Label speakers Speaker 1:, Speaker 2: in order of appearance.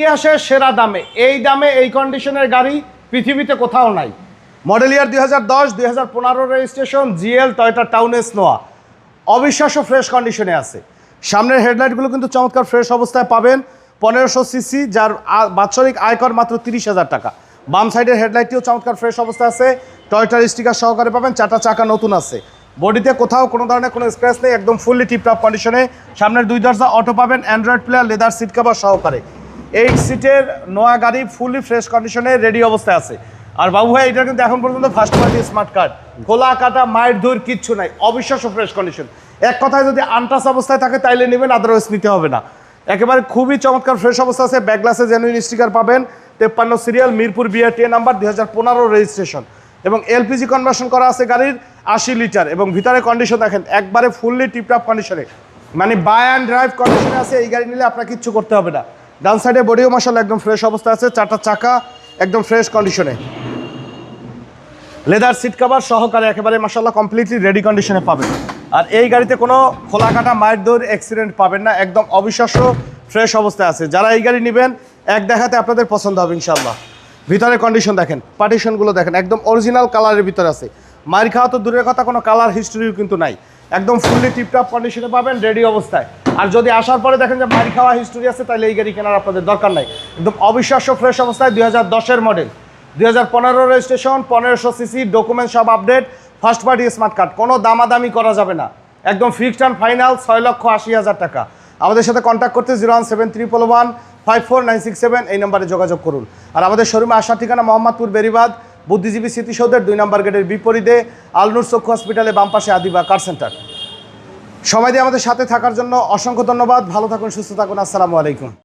Speaker 1: ইতিহাসের সেরা দামে এই কন্ডিশনের গাড়ি পৃথিবীতে কোথাও নাই। মডেল ইয়ার 2010 2015 registration, GL Toyota town S নোয়া, অবিশ্বাস্য ফ্রেশ কন্ডিশনে আছে। সামনের হেডলাইটগুলো কিন্তু চমৎকার ফ্রেশ অবস্থায় পাবেন। 1500 সিসি, যার বাৎসরিক আয়কর মাত্র 30,000 টাকা। বাম সাইডের হেডলাইটটিও চমৎকার ফ্রেশ অবস্থা আছে, টয়োটার স্টিকার সহকারে পাবেন। চারটা চাকা নতুন আছে, বডিতে কোথাও কোনো ধরনের কোনো স্ক্র্যাচ নেই, একদম ফুললি টিপটপ কন্ডিশনে। সামনের 2 দরজা অটো পাবেন, Android player, leather seat cover সহকারে। 8 সিটের নোয়া গাড়ি ফুললি ফ্রেশ কন্ডিশনে রেডি অবস্থায় আছে। আর বাবু ভাই, এটা কিন্তু এখন পর্যন্ত ফার্স্ট পার্টি স্মার্ট কার্ড, খোলা কাটা মায়ের দূর কিচ্ছু নাই, অবিশ্বাস্য ফ্রেশ কন্ডিশন। এক কথায় যদি আনটাচ অবস্থায় থাকে তাইলে নেবেন, আদারওয়াইজ নিতে হবে না। একেবারে খুবই চমৎকার ফ্রেশ অবস্থা আছে। ব্যাক গ্লাসে জেনুইন স্টিকার পাবেন, 53 serial, Mirpur BRT number, 2015 registration, এবং এলপিজি কনভার্সন করা আছে গাড়ির 80 লিটার। এবং ভিতরে কন্ডিশন দেখেন একবারে ফুললি টিপটপ কন্ডিশনে, মানে বাই অ্যান্ড ড্রাইভ কন্ডিশনে আছে। এই গাড়ি নিলে আপনার কিচ্ছু করতে হবে না। ডান সাইডে বডিও মাশাআল্লাহ একদম ফ্রেশ অবস্থা আছে, চারটা চাকা একদম ফ্রেশ কন্ডিশনে, লেদার সিট কভার সহকারে একেবারে মাশাআল্লাহ কমপ্লিটলি রেডি কন্ডিশনে পাবেন। আর এই গাড়িতে কোনো খোলা কাটা মায়ের দৌড় অ্যাক্সিডেন্ট পাবেন না, একদম অবিশ্বাস্য ফ্রেশ অবস্থায় আছে। যারা এই গাড়ি নেবেন এক দেখাতে আপনাদের পছন্দ হবে ইনশাআল্লাহ। ভিতরে কন্ডিশন দেখেন, পার্টিশনগুলো দেখেন, একদম অরিজিনাল কালারের ভিতরে আছে। মায়ের খাওয়া তো দূরের কথা, কোনো কালার হিস্ট্রিও কিন্তু নাই, একদম ফুললি টিপটপ কন্ডিশনে পাবেন রেডি অবস্থায়। আর যদি আসার পরে দেখেন যে মায়ের খাওয়া হিস্ট্রি আছে, তাহলে এই গাড়ি কেনার আপনাদের দরকার নাই। একদম অবিশ্বাস্য ফ্রেশ অবস্থায়, 2010-এর মডেল, 2015 রেজিস্ট্রেশন, 1500 সিসি, ডকুমেন্ট সব update, first party smart card, কোনো দামাদামি করা যাবে না, একদম ফিক্সড অ্যান্ড ফাইনাল 6,80,000 টাকা। আমাদের সাথে কন্ট্যাক্ট করতে 01731154967 এই নম্বরে যোগাযোগ করুন। আর আমাদের শোরুমে আসার ঠিকানা মোহাম্মদপুর বেরিবাদ, বুদ্ধিজীবী স্মৃতিসৌধের 2 নম্বর গেটের বিপরীতে, আলনুর চক্ষু হসপিটালে বাম পাশে আদিবা কার সেন্টার। সময় দিয়ে আমাদের সাথে থাকার জন্য অসংখ্য ধন্যবাদ। ভালো থাকুন, সুস্থ থাকুন, আসসালামু আলাইকুম।